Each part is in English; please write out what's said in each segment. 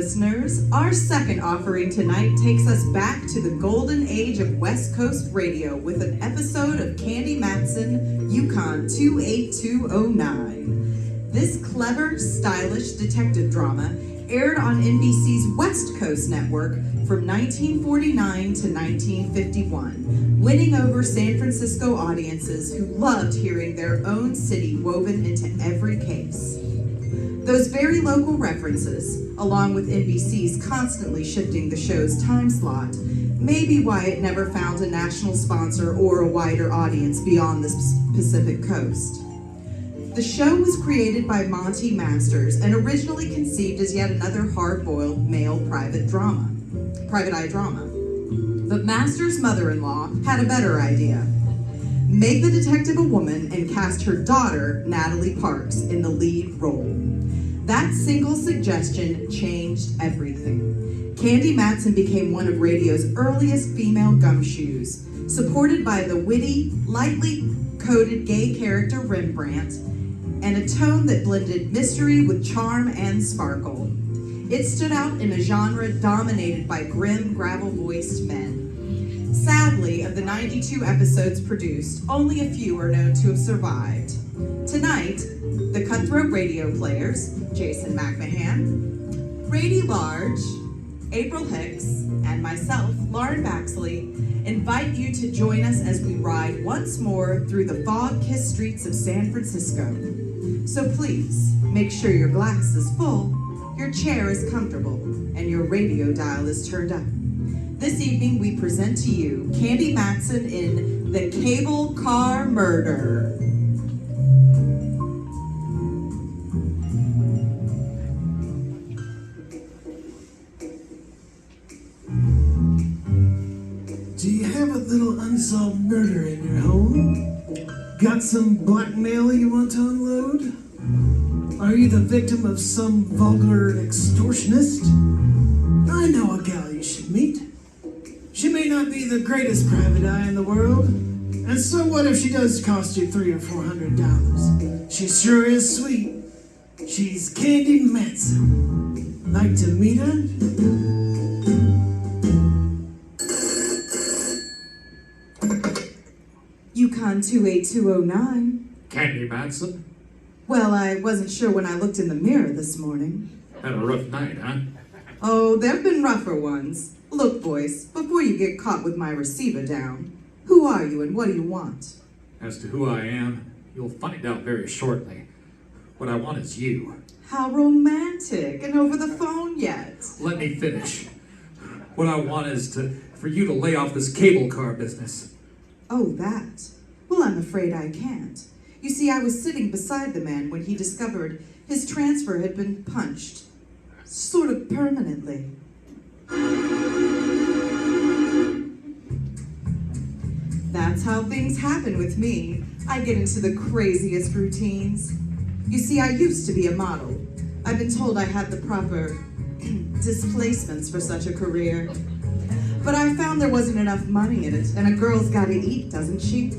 listeners. Our second offering tonight takes us back to the golden age of West Coast radio with an episode of Candy Matson, Yukon 28209. This clever, stylish detective drama aired on NBC's West Coast network from 1949 to 1951, winning over San Francisco audiences who loved hearing their own city woven into every case. Those very local references, along with NBC's constantly shifting the show's time slot, may be why it never found a national sponsor or a wider audience beyond the Pacific Coast. The show was created by Monty Masters and originally conceived as yet another hard-boiled male private eye drama. But Masters' mother-in-law had a better idea. Make the detective a woman and cast her daughter, Natalie Parks, in the lead role. That single suggestion changed everything. Candy Matson became one of radio's earliest female gumshoes, supported by the witty, lightly coded gay character Rembrandt, and a tone that blended mystery with charm and sparkle. It stood out in a genre dominated by grim, gravel-voiced men. Sadly, of the 92 episodes produced, only a few are known to have survived. Tonight, the Cutthroat Radio Players, Jason McMahan, Rady Large, April Hicks, and myself, Lauren Baxley, invite you to join us as we ride once more through the fog-kissed streets of San Francisco. So please, make sure your glass is full, your chair is comfortable, and your radio dial is turned up. This evening, we present to you Candy Matson in The Cable Car Murder. Do you have a little unsolved murder in your home? Got some blackmail you want to unload? Are you the victim of some vulgar extortionist? I know a gal you should meet. She may not be the greatest private eye in the world, and so what if she does cost you $300 or $400? She sure is sweet. She's Candy Matson. Like to meet her? Yukon 28209. Candy Matson? Well, I wasn't sure when I looked in the mirror this morning. Had a rough night, huh? Oh, there've been rougher ones. Look, boys, before you get caught with my receiver down, who are you and what do you want? As to who I am, you'll find out very shortly. What I want is you. How romantic, and over the phone yet. Let me finish. What I want is for you to lay off this cable car business. Oh, that? Well, I'm afraid I can't. You see, I was sitting beside the man when he discovered his transfer had been punched. Sort of permanently. That's how things happen with me. I get into the craziest routines. You see, I used to be a model. I've been told I had the proper displacements for such a career. But I found there wasn't enough money in it, and a girl's gotta eat, doesn't she?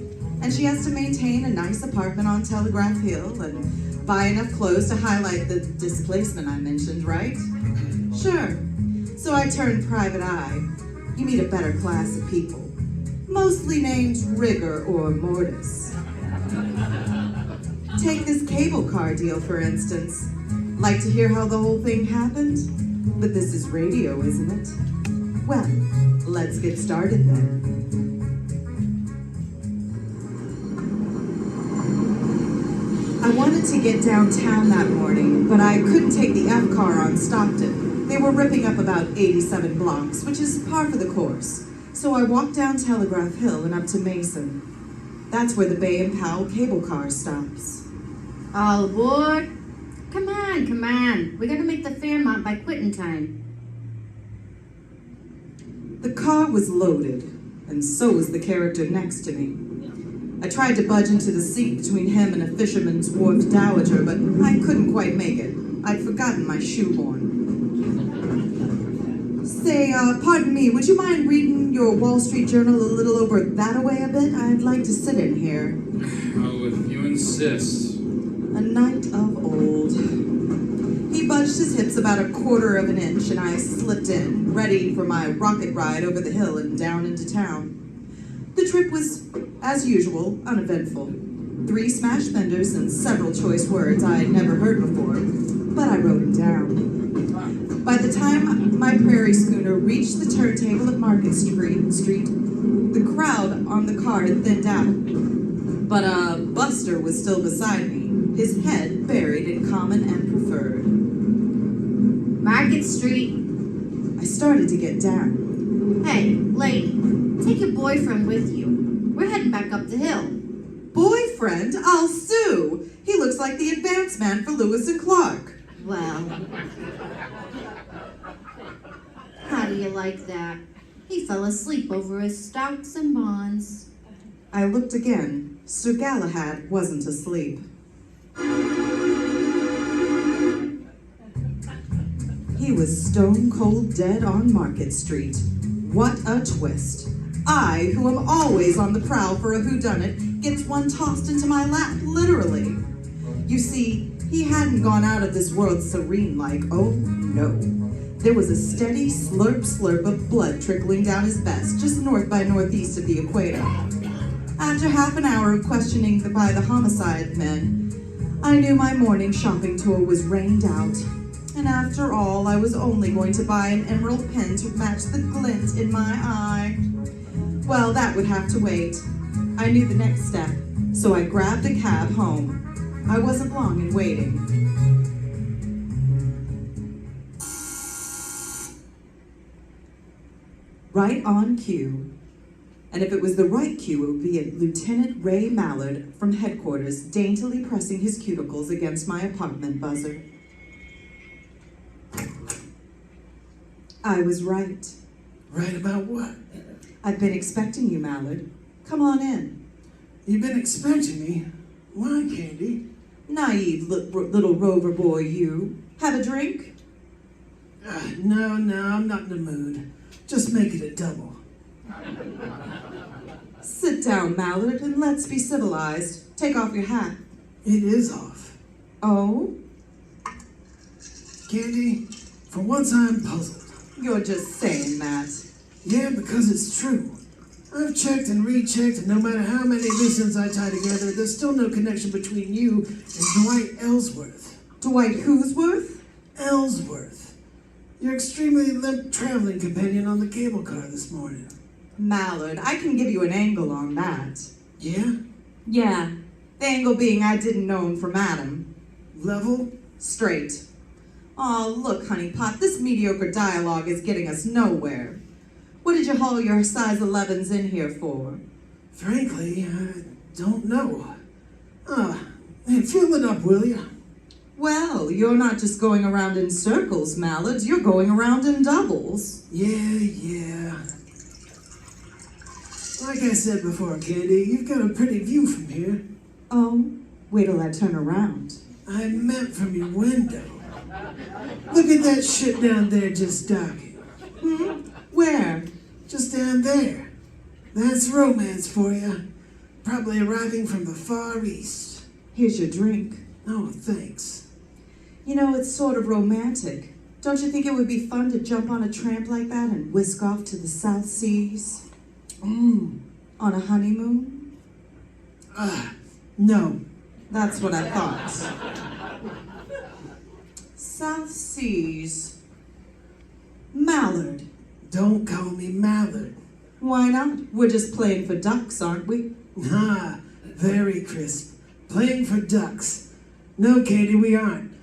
And she has to maintain a nice apartment on Telegraph Hill and buy enough clothes to highlight the displacement I mentioned, right? Sure. So I turned private eye. You meet a better class of people, mostly named Rigor or Mortis. Take this cable car deal, for instance. Like to hear how the whole thing happened? But this is radio, isn't it? Well, let's get started then. I wanted to get downtown that morning, but I couldn't take the F car on Stockton. They were ripping up about 87 blocks, which is par for the course. So I walked down Telegraph Hill and up to Mason. That's where the Bay and Powell cable car stops. All aboard? Come on, come on. We gotta make the Fairmont by quitting time. The car was loaded, and so was the character next to me. I tried to budge into the seat between him and a fisherman's wharf dowager, but I couldn't quite make it. I'd forgotten my shoehorn. Say, pardon me, would you mind reading your Wall Street Journal a little over that-a-way a bit? I'd like to sit in here. Oh, if you insist. A night of old. He budged nudged his hips about 1/4 of an inch, and I slipped in, ready for my rocket ride over the hill and down into town. The trip was, as usual, uneventful. 3 smashed fenders and several choice words I had never heard before, but I wrote them down. By the time my prairie schooner reached the turntable at Market Street, the crowd on the car had thinned out. But Buster was still beside me, his head buried in common and preferred. Market Street. I started to get down. Hey, lady, take your boyfriend with you. We're heading back up the hill. Boyfriend? I'll sue! He looks like the advance man for Lewis and Clark. Well, how do you like that? He fell asleep over his stocks and bonds. I looked again. Sir Galahad wasn't asleep. He was stone cold dead on Market Street. What a twist. I, who am always on the prowl for a whodunit, gets one tossed into my lap, literally. You see, he hadn't gone out of this world serene like, oh no. There was a steady slurp of blood trickling down his vest, just north by northeast of the equator. After half an hour of questioning by the homicide men, I knew my morning shopping tour was rained out. And after all, I was only going to buy an emerald pin to match the glint in my eye. Well, that would have to wait. I knew the next step, so I grabbed a cab home. I wasn't long in waiting. Right on cue. And if it was the right cue, it would be Lieutenant Ray Mallard from headquarters, daintily pressing his cuticles against my apartment buzzer. I was right. Right about what? I've been expecting you, Mallard. Come on in. You've been expecting me? Why, Candy? Naive little rover boy, you. Have a drink? No, I'm not in the mood. Just make it a double. Sit down, Mallard, and let's be civilized. Take off your hat. It is off. Oh? Candy, for once I'm puzzled. You're just saying that. Yeah, because it's true. I've checked and rechecked, and no matter how many loose ends I tie together, there's still no connection between you and Dwight Ellsworth. Dwight Who'sworth? Ellsworth. Your extremely limp traveling companion on the cable car this morning. Mallard, I can give you an angle on that. Yeah? Yeah. The angle being I didn't know him from Adam. Level? Straight. Aw, look, honeypot, this mediocre dialogue is getting us nowhere. What did you haul your size 11s in here for? Frankly, I don't know. Hey, fill it up, will you? Well, you're not just going around in circles, Mallard. You're going around in doubles. Yeah. Like I said before, Candy, you've got a pretty view from here. Oh, wait till I turn around. I meant from your window. Look at that shit down there just docking. Where? Just down there. That's romance for you. Probably arriving from the Far East. Here's your drink. Oh, thanks. You know, it's sort of romantic. Don't you think it would be fun to jump on a tramp like that and whisk off to the South Seas? On a honeymoon? No. That's what I thought. South Seas. Mallard. Don't call me Mallard. Why not? We're just playing for ducks, aren't we? Very crisp. Playing for ducks. No, Katie, we aren't.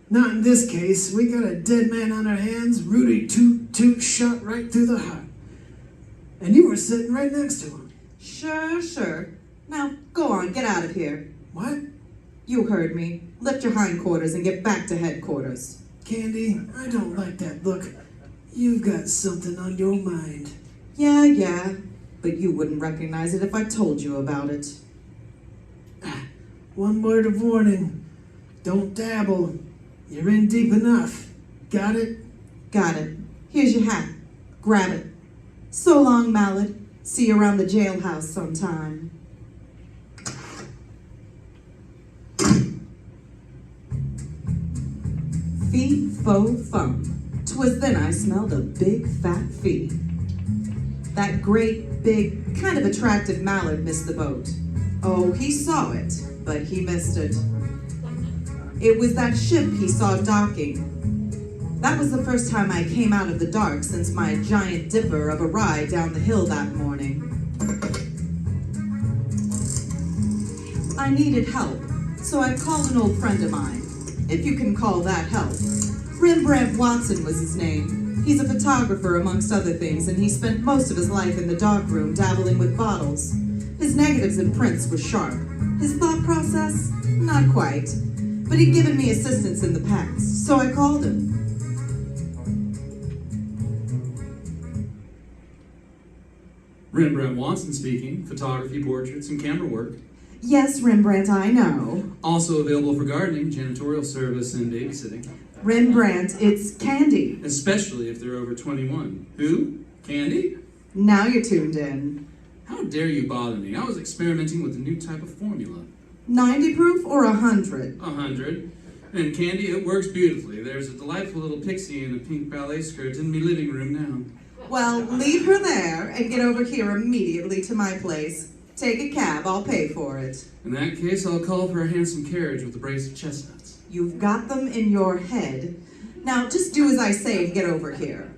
Not in this case. We got a dead man on our hands, Rudy Toot shot right through the heart. And you were sitting right next to him. Sure. Now, go on, get out of here. What? You heard me. Lift your hindquarters and get back to headquarters. Candy, I don't like that look. You've got something on your mind. Yeah, but you wouldn't recognize it if I told you about it. One word of warning. Don't dabble. You're in deep enough. Got it? Got it. Here's your hat. Grab it. So long, Mallard. See you around the jailhouse sometime. Feet faux thump. 'Twas then I smelled a big fat fee. That great, big, kind of attractive mallard missed the boat. Oh, he saw it, but he missed it. It was that ship he saw docking. That was the first time I came out of the dark since my giant dipper of a ride down the hill that morning. I needed help, so I called an old friend of mine, if you can call that help. Rembrandt Watson was his name. He's a photographer amongst other things, and he spent most of his life in the darkroom dabbling with bottles. His negatives and prints were sharp. His thought process, not quite. But he'd given me assistance in the past, so I called him. Rembrandt Watson speaking, photography, portraits, and camera work. Yes, Rembrandt, I know. Also available for gardening, janitorial service, and babysitting. Rembrandt, it's Candy. Especially if they're over 21. Who? Candy? Now you're tuned in. How dare you bother me? I was experimenting with a new type of formula. 90 proof or 100? 100. And Candy, it works beautifully. There's a delightful little pixie in a pink ballet skirt in my living room now. Well, leave her there and get over here immediately to my place. Take a cab, I'll pay for it. In that case, I'll call for a handsome carriage with a brace of chestnuts. You've got them in your head. Now, just do as I say and get over here.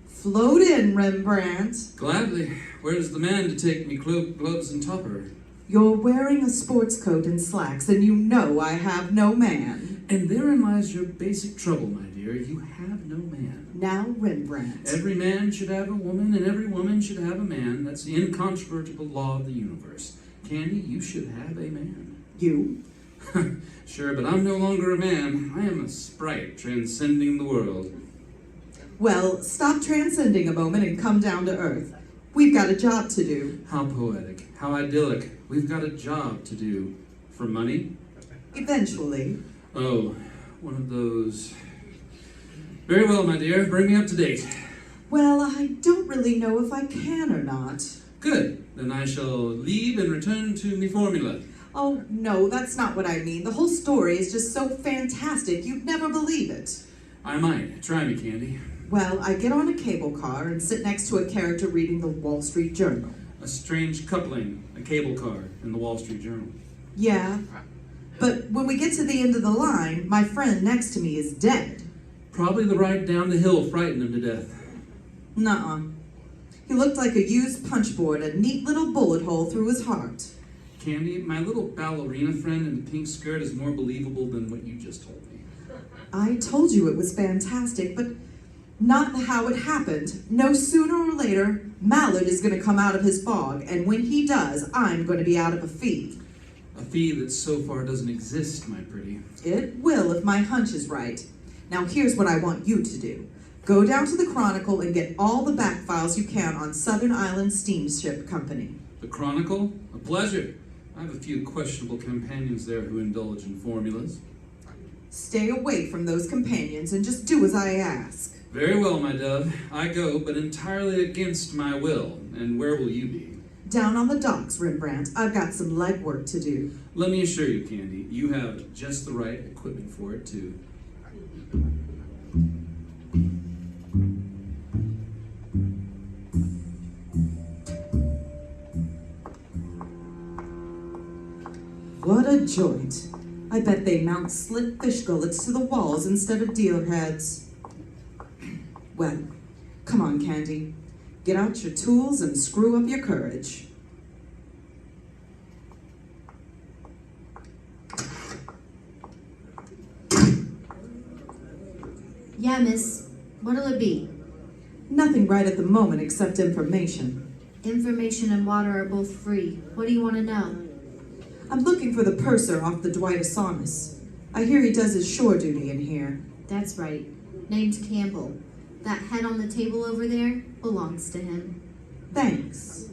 Float in, Rembrandt. Gladly. Where's the man to take me cloak, gloves, and topper? You're wearing a sports coat and slacks, and you know I have no man. And therein lies your basic trouble, my dear. You have no man. Now, Rembrandt. Every man should have a woman, and every woman should have a man. That's the incontrovertible law of the universe. Candy, you should have a man. You? Sure, but I'm no longer a man. I am a sprite transcending the world. Well, stop transcending a moment and come down to earth. We've got a job to do. How poetic. How idyllic. We've got a job to do. For money? Eventually. Oh, one of those. Very well, my dear. Bring me up to date. Well, I don't really know if I can or not. Good. Then I shall leave and return to me formula. Oh, no, that's not what I mean. The whole story is just so fantastic, you'd never believe it. I might. Try me, Candy. Well, I get on a cable car and sit next to a character reading the Wall Street Journal. A strange coupling, a cable car, in the Wall Street Journal. Yeah, but when we get to the end of the line, my friend next to me is dead. Probably the ride down the hill frightened him to death. Nuh-uh. He looked like a used punch board, a neat little bullet hole through his heart. Candy, my little ballerina friend in the pink skirt is more believable than what you just told me. I told you it was fantastic, but not how it happened. No sooner or later, Mallard is going to come out of his fog, and when he does, I'm going to be out of a fee. A fee that so far doesn't exist, my pretty. It will if my hunch is right. Now here's what I want you to do. Go down to the Chronicle and get all the back files you can on Southern Island Steamship Company. The Chronicle? A pleasure. I have a few questionable companions there who indulge in formulas. Stay away from those companions and just do as I ask. Very well, my dove. I go, but entirely against my will. And where will you be? Down on the docks, Rembrandt. I've got some legwork to do. Let me assure you, Candy, you have just the right equipment for it, too. What a joint. I bet they mount slit fish gullets to the walls instead of deer heads. Well, come on, Candy. Get out your tools and screw up your courage. Yeah, miss. What'll it be? Nothing right at the moment except information. Information and water are both free. What do you want to know? I'm looking for the purser off the Dwight Saunas. I hear he does his shore duty in here. That's right. Name's Campbell. That head on the table over there belongs to him. Thanks.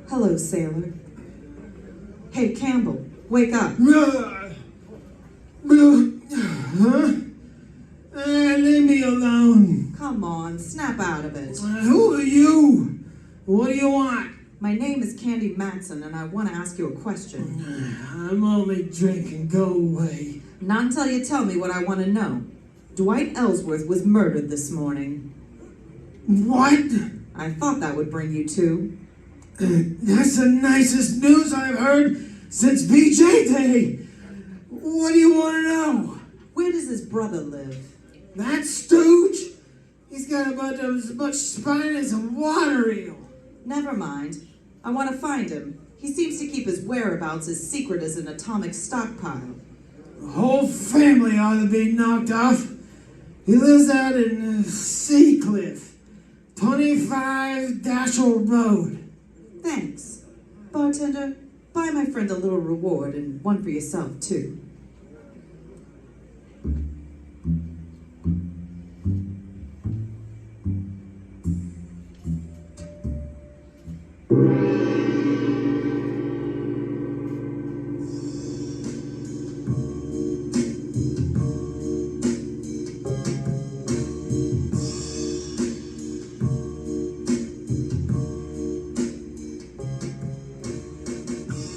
Hello, sailor. Hey, Campbell, wake up. Huh? Leave me alone. Come on, snap out of it. Who are you? What do you want? My name is Candy Matson, and I want to ask you a question. I'm only drinking. Go away. Not until you tell me what I want to know. Dwight Ellsworth was murdered this morning. What? I thought that would bring you to. That's the nicest news I've heard since BJ Day. What do you want to know? Where does his brother live? That stooge? He's got about as much spine as a water eel. Never mind. I want to find him. He seems to keep his whereabouts as secret as an atomic stockpile. The whole family ought to be knocked off. He lives out in Seacliff, 25 Dashel Road. Thanks. Bartender, buy my friend a little reward and one for yourself, too.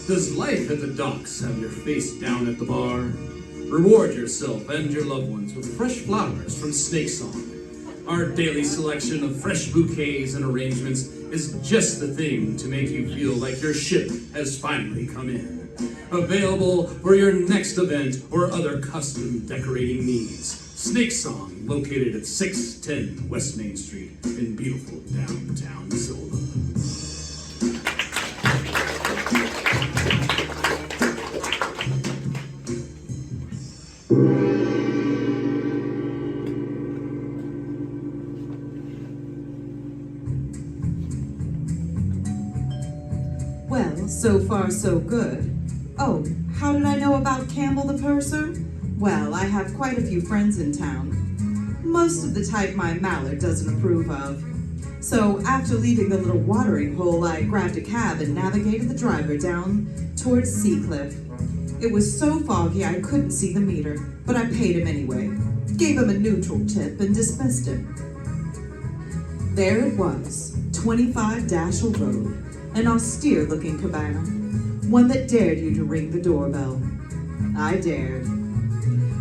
Does life at the docks have your face down at the bar? Reward yourself and your loved ones with fresh flowers from Snake Song. Our daily selection of fresh bouquets and arrangements is just the thing to make you feel like your ship has finally come in. Available for your next event or other custom decorating needs. Snake Song, located at 610 West Main Street in beautiful downtown Sylva. Well, so far so good. Oh, how did I know about Campbell the Purser? Well, I have quite a few friends in town. Most of the type my Mallard doesn't approve of. So after leaving the little watering hole, I grabbed a cab and navigated the driver down towards Seacliff. It was so foggy I couldn't see the meter, but I paid him anyway. Gave him a neutral tip and dismissed him. There it was, 25 Dashel Road, an austere-looking cabana, one that dared you to ring the doorbell. I dared.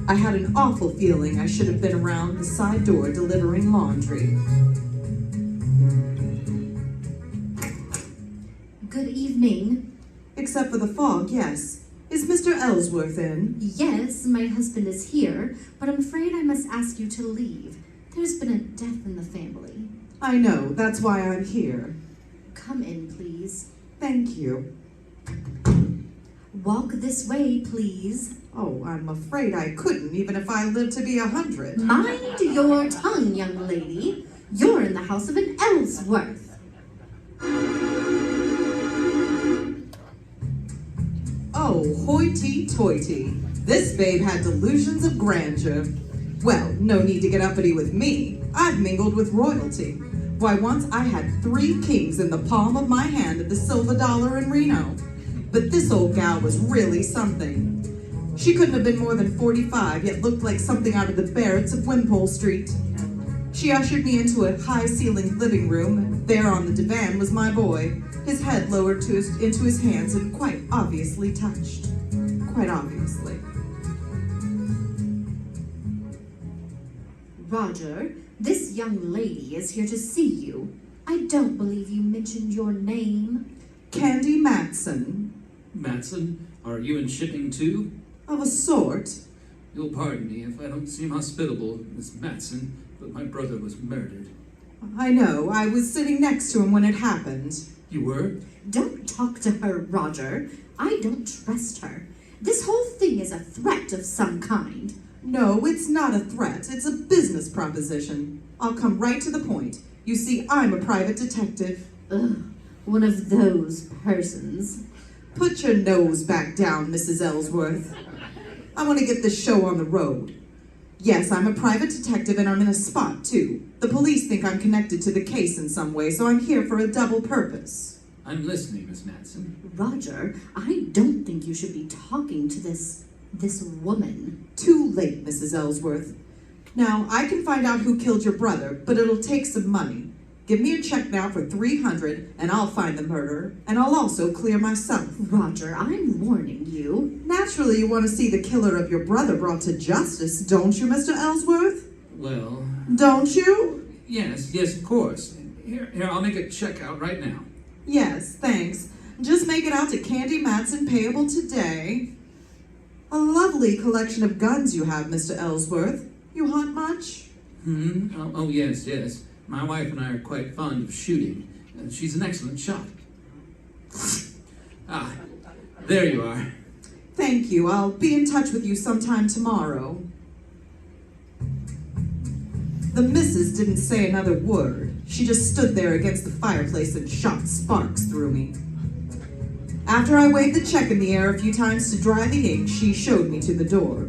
I had an awful feeling I should have been around the side door delivering laundry. Good evening. Except for the fog, yes. Is Mr. Ellsworth in? Yes, my husband is here, but I'm afraid I must ask you to leave. There's been a death in the family. I know, that's why I'm here. Come in, please. Thank you. Walk this way, please. Oh, I'm afraid I couldn't, even if I lived to be 100. Mind your tongue, young lady. You're in the house of an Ellsworth. Oh, hoity-toity. This babe had delusions of grandeur. Well, no need to get uppity with me. I've mingled with royalty. Why, once I had 3 kings in the palm of my hand at the Silver Dollar in Reno. But this old gal was really something. She couldn't have been more than 45, yet looked like something out of the Barretts of Wimpole Street. She ushered me into a high-ceilinged living room. There on the divan was my boy, his head lowered into his hands and quite obviously touched. Quite obviously. Roger, this young lady is here to see you. I don't believe you mentioned your name. Candy Matson. Matson, are you in shipping too? Of a sort. You'll pardon me if I don't seem hospitable, Miss Matson, but my brother was murdered. I know, I was sitting next to him when it happened. You were? Don't talk to her, Roger. I don't trust her. This whole thing is a threat of some kind. No, it's not a threat. It's a business proposition. I'll come right to the point. You see, I'm a private detective. Ugh, one of those persons. Put your nose back down, Mrs. Ellsworth. I want to get this show on the road. Yes, I'm a private detective and I'm in a spot, too. The police think I'm connected to the case in some way, so I'm here for a double purpose. I'm listening, Miss Matson. Roger, I don't think you should be talking to this This woman. Too late, Mrs. Ellsworth. Now, I can find out who killed your brother, but it'll take some money. Give me a check now for $300, and I'll find the murderer, and I'll also clear myself. Roger, I'm warning you. Naturally, you want to see the killer of your brother brought to justice, don't you, Mr. Ellsworth? Well... Don't you? Yes, of course. Here, I'll make a check out right now. Yes, thanks. Just make it out to Candy Matson, payable today. A lovely collection of guns you have, Mr. Ellsworth. You hunt much? Oh, yes. My wife and I are quite fond of shooting. She's an excellent shot. There you are. Thank you. I'll be in touch with you sometime tomorrow. The missus didn't say another word. She just stood there against the fireplace and shot sparks through me. After I waved the check in the air a few times to dry the ink, she showed me to the door.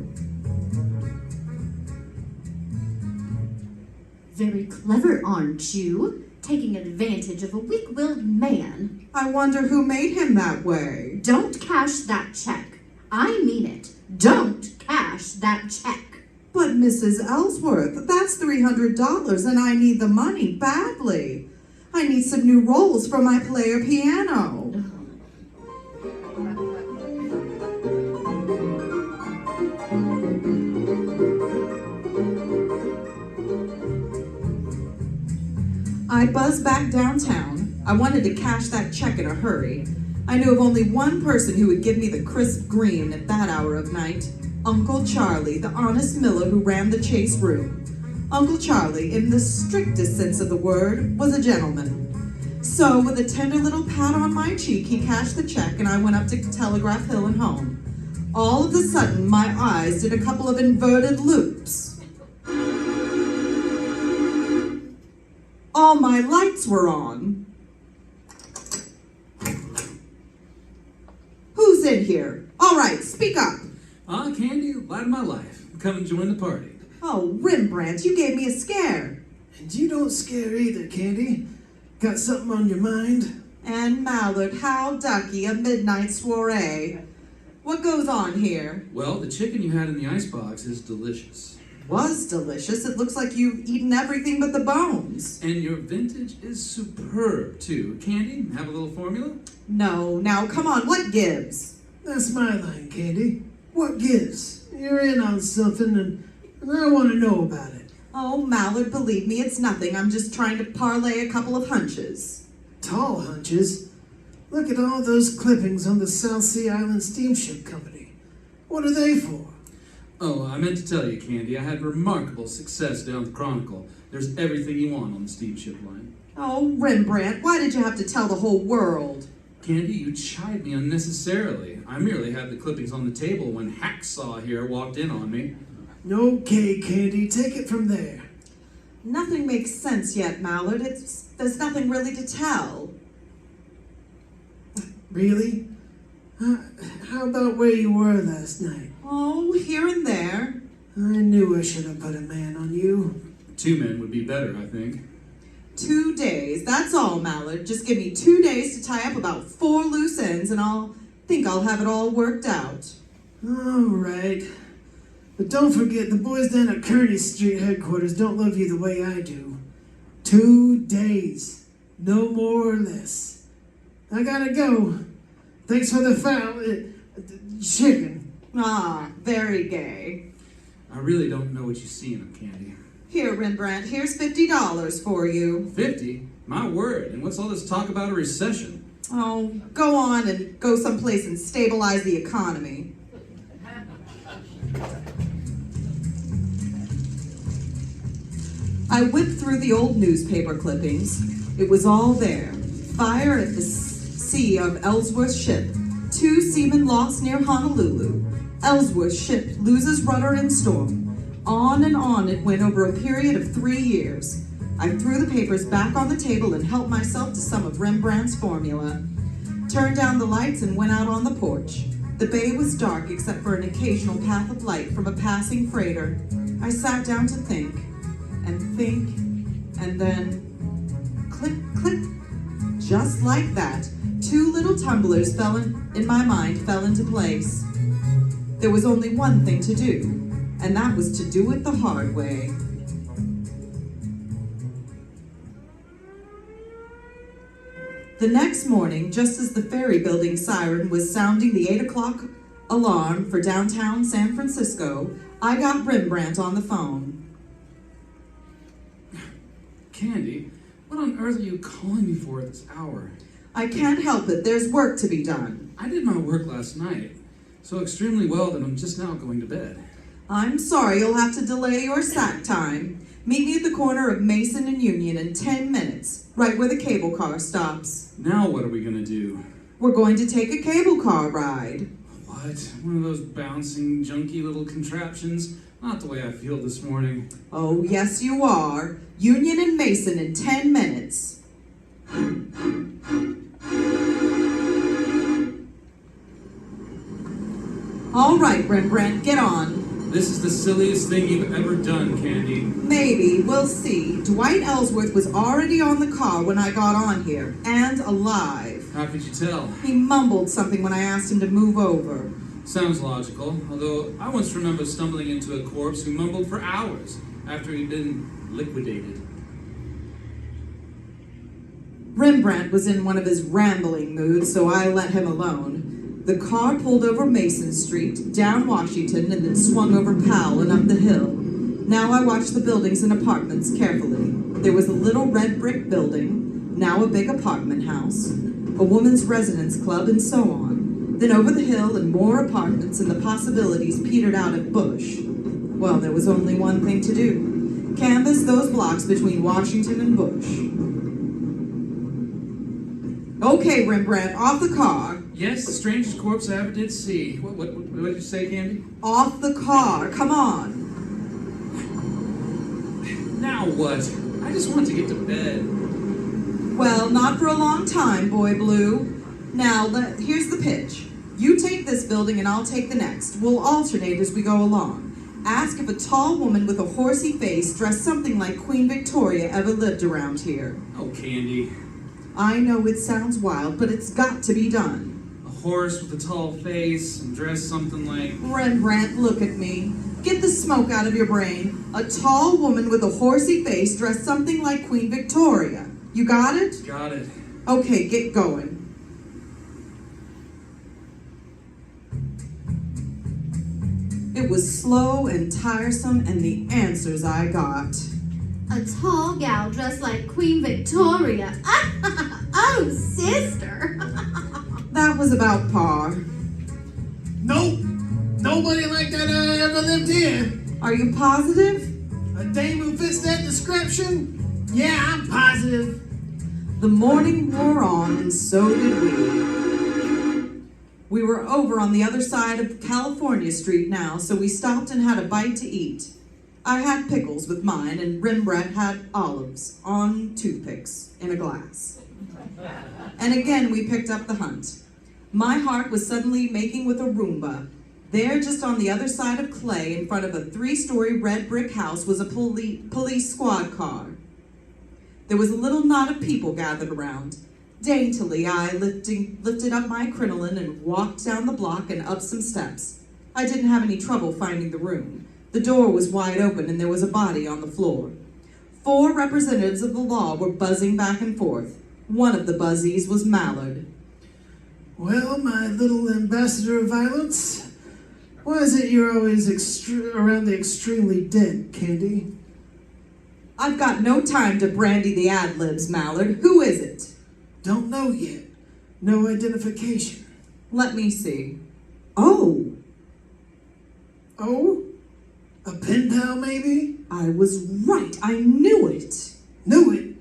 Very clever, aren't you? Taking advantage of a weak-willed man. I wonder who made him that way. Don't cash that check. I mean it. Don't cash that check. But Mrs. Ellsworth, that's $300 and I need the money badly. I need some new rolls for my player piano. I buzzed back downtown. I wanted to cash that check in a hurry. I knew of only one person who would give me the crisp green at that hour of night. Uncle Charlie, the honest miller who ran the Chase room. Uncle Charlie, in the strictest sense of the word, was a gentleman. So, with a tender little pat on my cheek, he cashed the check and I went up to Telegraph Hill and home. All of a sudden, my eyes did a couple of inverted loops. All my lights were on. Who's in here? All right, speak up. Candy, light of my life. Come and join the party. Oh, Rembrandt, you gave me a scare. And you don't scare either, Candy. Got something on your mind? And Mallard, how ducky, a midnight soiree. What goes on here? Well, the chicken you had in the icebox is delicious. Was delicious. It looks like you've eaten everything but the bones. And your vintage is superb, too. Candy, have a little formula? No, now come on, what gives? That's my line, Candy. What gives? You're in on something and I want to know about it. Oh, Mallard, believe me, it's nothing. I'm just trying to parlay a couple of hunches. Tall hunches? Look at all those clippings on the South Sea Island Steamship Company. What are they for? Oh, I meant to tell you, Candy, I had remarkable success down the Chronicle. There's everything you want on the steamship line. Oh, Rembrandt, why did you have to tell the whole world? Candy, you chide me unnecessarily. I merely had the clippings on the table when Hacksaw here walked in on me. Okay, Candy, take it from there. Nothing makes sense yet, Mallard. There's nothing really to tell. Really? How about where you were last night? Oh, here and there. I knew I should have put a man on you. 2 men would be better, I think. 2 days, that's all, Mallard. Just give me 2 days to tie up about 4 loose ends and I'll have it all worked out. All right. But don't forget, the boys down at Kearney Street headquarters don't love you the way I do. 2 days. No more or less. I gotta go. Thanks for the chicken. Ah, very gay. I really don't know what you see in them, Candy. Here, Rembrandt, here's $50 for you. 50? My word, and what's all this talk about a recession? Oh, go on and go someplace and stabilize the economy. I whipped through the old newspaper clippings. It was all there. Fire at the sea of Ellsworth's ship. 2 seamen lost near Honolulu. Ellsworth's ship loses rudder in storm. On and on it went over a period of 3 years. I threw the papers back on the table and helped myself to some of Rembrandt's formula. Turned down the lights and went out on the porch. The bay was dark except for an occasional path of light from a passing freighter. I sat down to think, and then click, click. Just like that, 2 little tumblers in my mind fell into place. There was only one thing to do, and that was to do it the hard way. The next morning, just as the ferry building siren was sounding the 8 o'clock alarm for downtown San Francisco, I got Rembrandt on the phone. Candy, what on earth are you calling me for at this hour? I can't help it. There's work to be done. I did my work last night, so extremely well that I'm just now going to bed. I'm sorry, you'll have to delay your sack time. Meet me at the corner of Mason and Union in 10 minutes, right where the cable car stops. Now what are we gonna do? We're going to take a cable car ride. What? One of those bouncing, junky little contraptions? Not the way I feel this morning. Oh, yes you are. Union and Mason in 10 minutes. All right, Rembrandt, get on. This is the silliest thing you've ever done, Candy. Maybe, we'll see. Dwight Ellsworth was already on the car when I got on here, and alive. How could you tell? He mumbled something when I asked him to move over. Sounds logical, although I once remember stumbling into a corpse who mumbled for hours after he'd been liquidated. Rembrandt was in one of his rambling moods, so I let him alone. The car pulled over Mason Street, down Washington, and then swung over Powell and up the hill. Now I watched the buildings and apartments carefully. There was a little red brick building, now a big apartment house, a woman's residence club, and so on. Then over the hill and more apartments, and the possibilities petered out at Bush. Well, there was only one thing to do. Canvass those blocks between Washington and Bush. Okay, Rembrandt, off the car. Yes, the strangest corpse I ever did see. What did you say, Candy? Off the car, come on. Now what? I just want to get to bed. Well, not for a long time, Boy Blue. Now, here's the pitch. You take this building and I'll take the next. We'll alternate as we go along. Ask if a tall woman with a horsey face dressed something like Queen Victoria ever lived around here. Oh, Candy. I know it sounds wild, but it's got to be done. A horse with a tall face and dressed something like... Rembrandt, look at me. Get the smoke out of your brain. A tall woman with a horsey face dressed something like Queen Victoria. You got it? Got it. Okay, get going. It was slow and tiresome, and the answers I got. A tall gal dressed like Queen Victoria. Oh, sister. That was about par. Nope. Nobody like that ever lived here. Are you positive? A dame who fits that description? Yeah, I'm positive. The morning wore on, and so did we. We were over on the other side of California Street now, so we stopped and had a bite to eat. I had pickles with mine, and Rembrandt had olives on toothpicks in a glass. And again, we picked up the hunt. My heart was suddenly making with a Roomba. There, just on the other side of Clay, in front of a 3-story red brick house, was a police squad car. There was a little knot of people gathered around. Daintily, I lifted up my crinoline and walked down the block and up some steps. I didn't have any trouble finding the room. The door was wide open and there was a body on the floor. 4 representatives of the law were buzzing back and forth. One of the buzzies was Mallard. Well, my little ambassador of violence, why is it you're always around the extremely dead, Candy? I've got no time to brandy the ad-libs, Mallard. Who is it? Don't know yet. No identification. Let me see. Oh, Oh? A pen pal, maybe? I was right. I knew it. Knew it?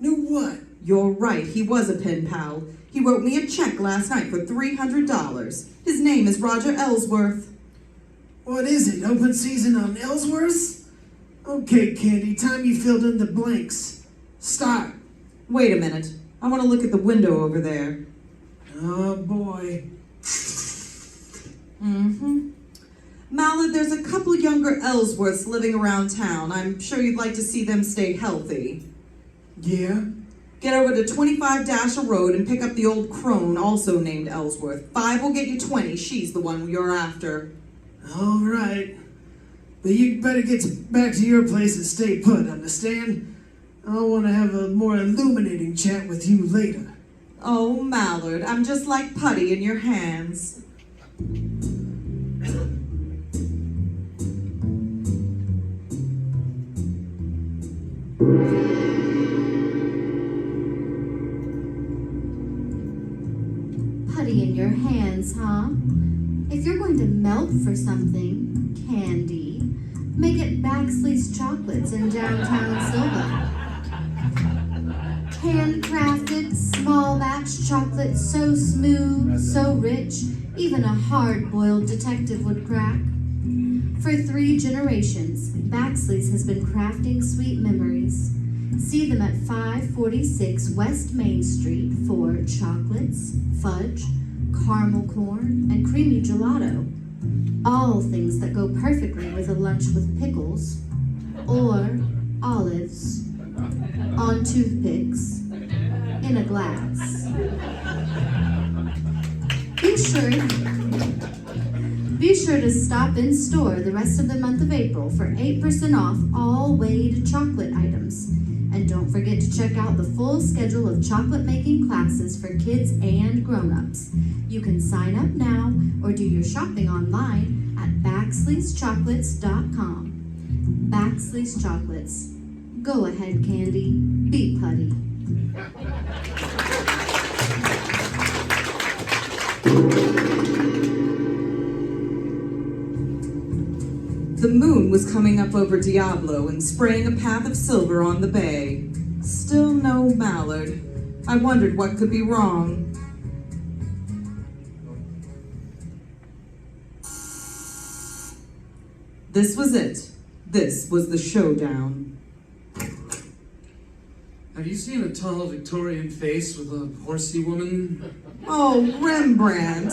Knew what? You're right. He was a pen pal. He wrote me a check last night for $300. His name is Roger Ellsworth. What is it, open season on Ellsworth? Okay, Candy, time you filled in the blanks. Start. Wait a minute. I want to look at the window over there. Oh, boy. Mallard, there's a couple younger Ellsworths living around town. I'm sure you'd like to see them stay healthy. Yeah? Get over to 25 Dasher Road and pick up the old crone, also named Ellsworth. 5 will get you 20. She's the one you're after. All right. But you better get back to your place and stay put, understand? I'll want to have a more illuminating chat with you later. Oh, Mallard, I'm just like putty in your hands. Putty in your hands, huh? If you're going to melt for something, candy, make it Baxley's Chocolates in downtown Sylva. Handcrafted, small batch chocolate so smooth, so rich, even a hard-boiled detective would crack. For 3 generations, Baxley's has been crafting sweet memories. See them at 546 West Main Street for chocolates, fudge, caramel corn, and creamy gelato. All things that go perfectly with a lunch with pickles, or olives, on toothpicks, in a glass. Be sure to stop in store the rest of the month of April for 8% off all weighed chocolate items. And don't forget to check out the full schedule of chocolate making classes for kids and grown-ups. You can sign up now or do your shopping online at Baxley'sChocolates.com. Baxley's Chocolates. Go ahead, Candy. Be putty. The moon was coming up over Diablo and spraying a path of silver on the bay. Still no Mallard. I wondered what could be wrong. This was it. This was the showdown. Have you seen a tall Victorian face with a horsey woman? Oh, Rembrandt.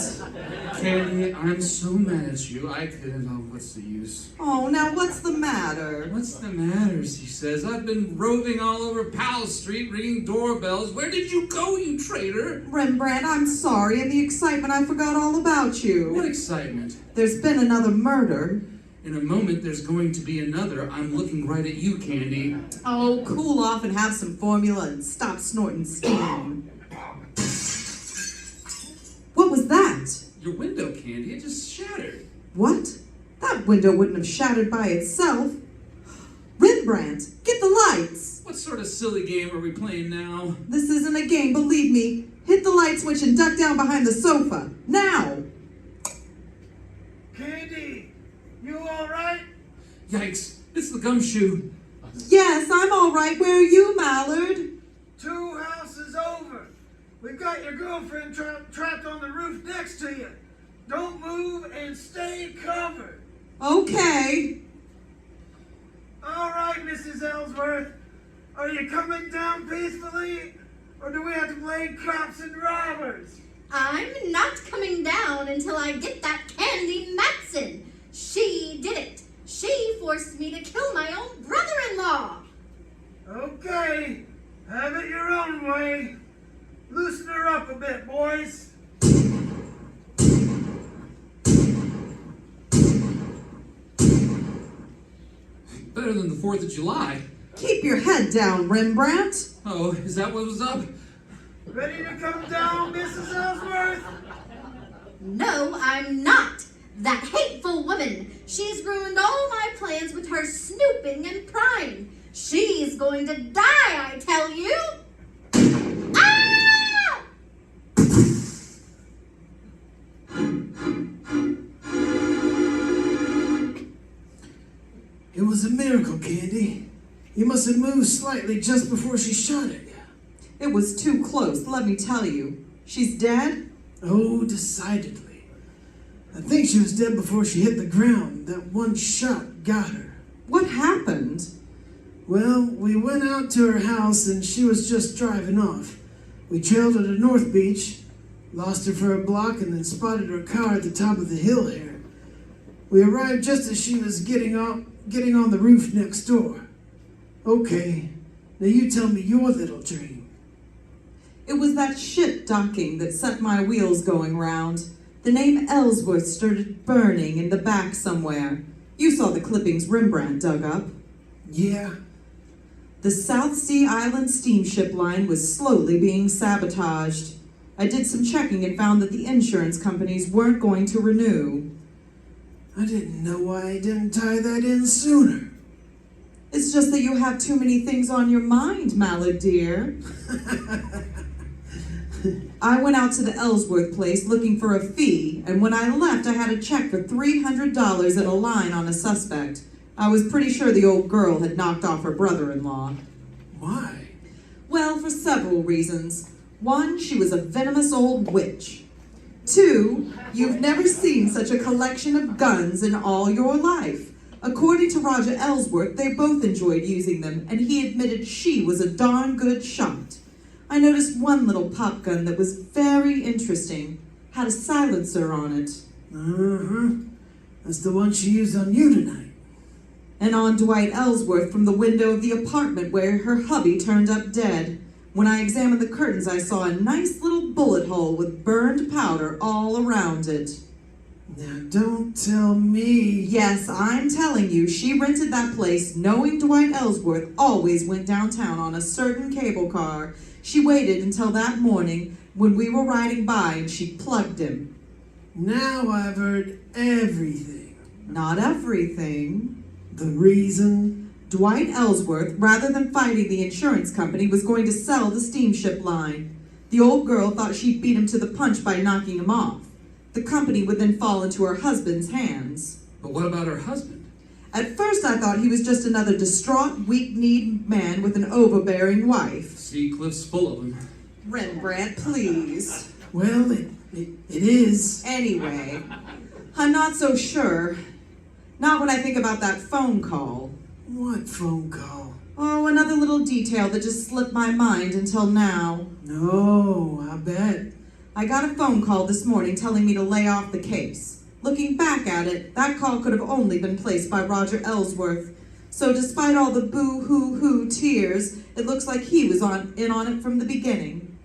Candy, I'm so mad at you, I could... Oh, what's the use? Oh, now what's the matter? What's the matter, she says. I've been roving all over Powell Street, ringing doorbells. Where did you go, you traitor? Rembrandt, I'm sorry. In the excitement, I forgot all about you. What excitement? There's been another murder. In a moment, there's going to be another. I'm looking right at you, Candy. Oh, cool off and have some formula and stop snorting steam. What was that? Your window, Candy. It just shattered. What? That window wouldn't have shattered by itself. Rembrandt, get the lights. What sort of silly game are we playing now? This isn't a game, believe me. Hit the light switch and duck down behind the sofa. Now! Candy, you all right? Yikes, it's the gumshoe. Yes, I'm all right. Where are you, Mallard? 2 houses over. We've got your girlfriend trapped on the roof next to you. Don't move and stay covered. Okay. All right, Mrs. Ellsworth. Are you coming down peacefully? Or do we have to play cops and robbers? I'm not coming down until I get that Candy Matson. She did it. She forced me to kill my own brother-in-law. Okay. Have it your own way. Loosen her up a bit, boys. Better than the 4th of July. Keep your head down, Rembrandt. Oh, is that what was up? Ready to come down, Mrs. Ellsworth? No, I'm not. That hateful woman. She's ruined all my plans with her snooping and prying. She's going to die, I tell you. Ah! It was a miracle, Candy. You must have moved slightly just before she shot at you. It was too close, let me tell you. She's dead? Oh, decidedly. I think she was dead before she hit the ground. That one shot got her. What happened? Well, we went out to her house and she was just driving off. We trailed her to North Beach, lost her for a block, and then spotted her car at the top of the hill here. We arrived just as she was getting on the roof next door. Okay, now you tell me your little dream. It was that shit docking that set my wheels going round. The name Ellsworth started burning in the back somewhere. You saw the clippings Rembrandt dug up. Yeah. The South Sea Island steamship line was slowly being sabotaged. I did some checking and found that the insurance companies weren't going to renew. I didn't know why I didn't tie that in sooner. It's just that you have too many things on your mind, Mallard dear. I went out to the Ellsworth place looking for a fee, and when I left, I had a check for $300 and a line on a suspect. I was pretty sure the old girl had knocked off her brother-in-law. Why? Well, for several reasons. One, she was a venomous old witch. Two, you've never seen such a collection of guns in all your life. According to Roger Ellsworth, they both enjoyed using them, and he admitted she was a darn good shot. I noticed one little pop gun that was very interesting. Had a silencer on it. That's the one she used on you tonight. And on Dwight Ellsworth from the window of the apartment where her hubby turned up dead. When I examined the curtains, I saw a nice little bullet hole with burned powder all around it. Now don't tell me. Yes, I'm telling you, she rented that place knowing Dwight Ellsworth always went downtown on a certain cable car. She waited until that morning when we were riding by and she plugged him. Now I've heard everything. Not everything. The reason? Dwight Ellsworth, rather than fighting the insurance company, was going to sell the steamship line. The old girl thought she'd beat him to the punch by knocking him off. The company would then fall into her husband's hands. But what about her husband? At first I thought he was just another distraught, weak-kneed man with an overbearing wife. Sea Cliff's full of them. Rembrandt, please. Well, it is. Anyway, I'm not so sure. Not when I think about that phone call. What phone call? Oh, another little detail that just slipped my mind until now. No, I bet. I got a phone call this morning telling me to lay off the case. Looking back at it, that call could have only been placed by Roger Ellsworth. So despite all the boo-hoo-hoo tears, it looks like he was in on it from the beginning.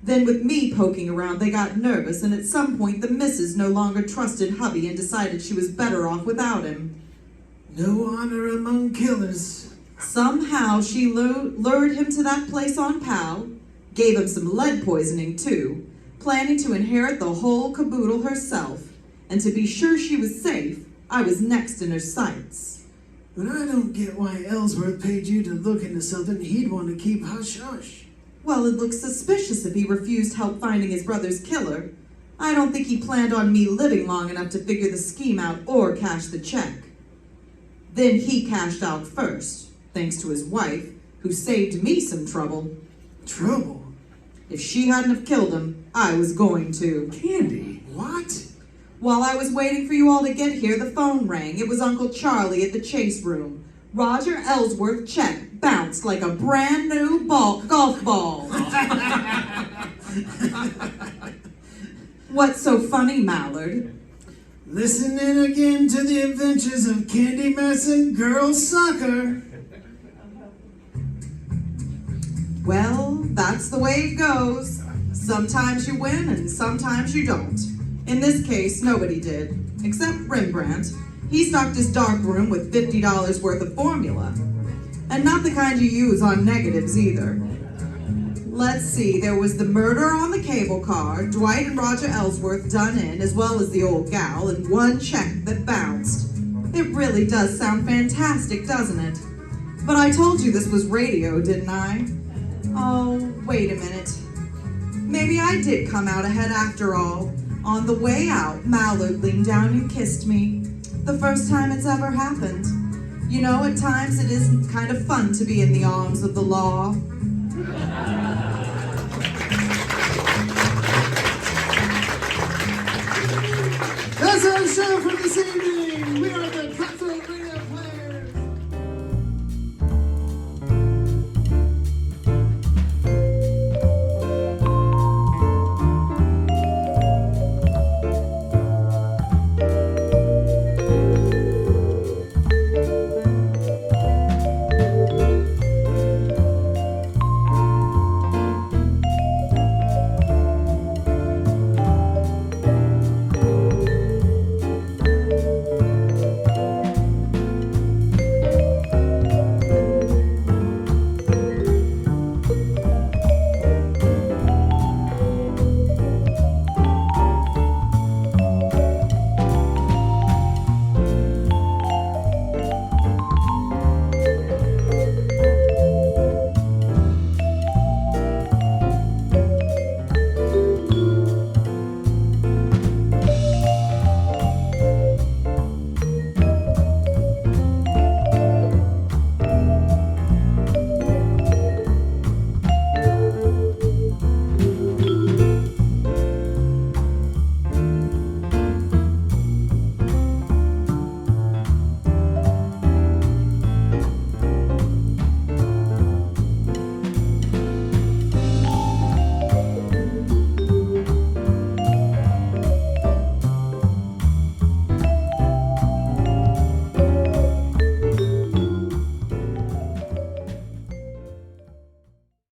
Then with me poking around, they got nervous, and at some point the missus no longer trusted hubby and decided she was better off without him. No honor among killers. Somehow she lured him to that place on Pal, gave him some lead poisoning too, planning to inherit the whole caboodle herself. And to be sure she was safe, I was next in her sights. But I don't get why Ellsworth paid you to look into something he'd want to keep hush-hush. Well, it looks suspicious if he refused help finding his brother's killer. I don't think he planned on me living long enough to figure the scheme out or cash the check. Then he cashed out first, thanks to his wife, who saved me some trouble. Trouble? If she hadn't have killed him, I was going to. Candy. What? While I was waiting for you all to get here, the phone rang. It was Uncle Charlie at the Chase Room. Roger Ellsworth check bounced like a brand new golf ball. What's so funny, Mallard? Listen in again to the adventures of Candy Matson girls soccer. Well, that's the way it goes. Sometimes you win and sometimes you don't. In this case, nobody did, except Rembrandt. He stocked his dark room with $50 worth of formula. And not the kind you use on negatives either. Let's see, there was the murder on the cable car, Dwight and Roger Ellsworth done in, as well as the old gal, and one check that bounced. It really does sound fantastic, doesn't it? But I told you this was radio, didn't I? Oh, wait a minute. Maybe I did come out ahead after all. On the way out, Mallard leaned down and kissed me. The first time it's ever happened. You know, at times it is kind of fun to be in the arms of the law. That's our show for this evening.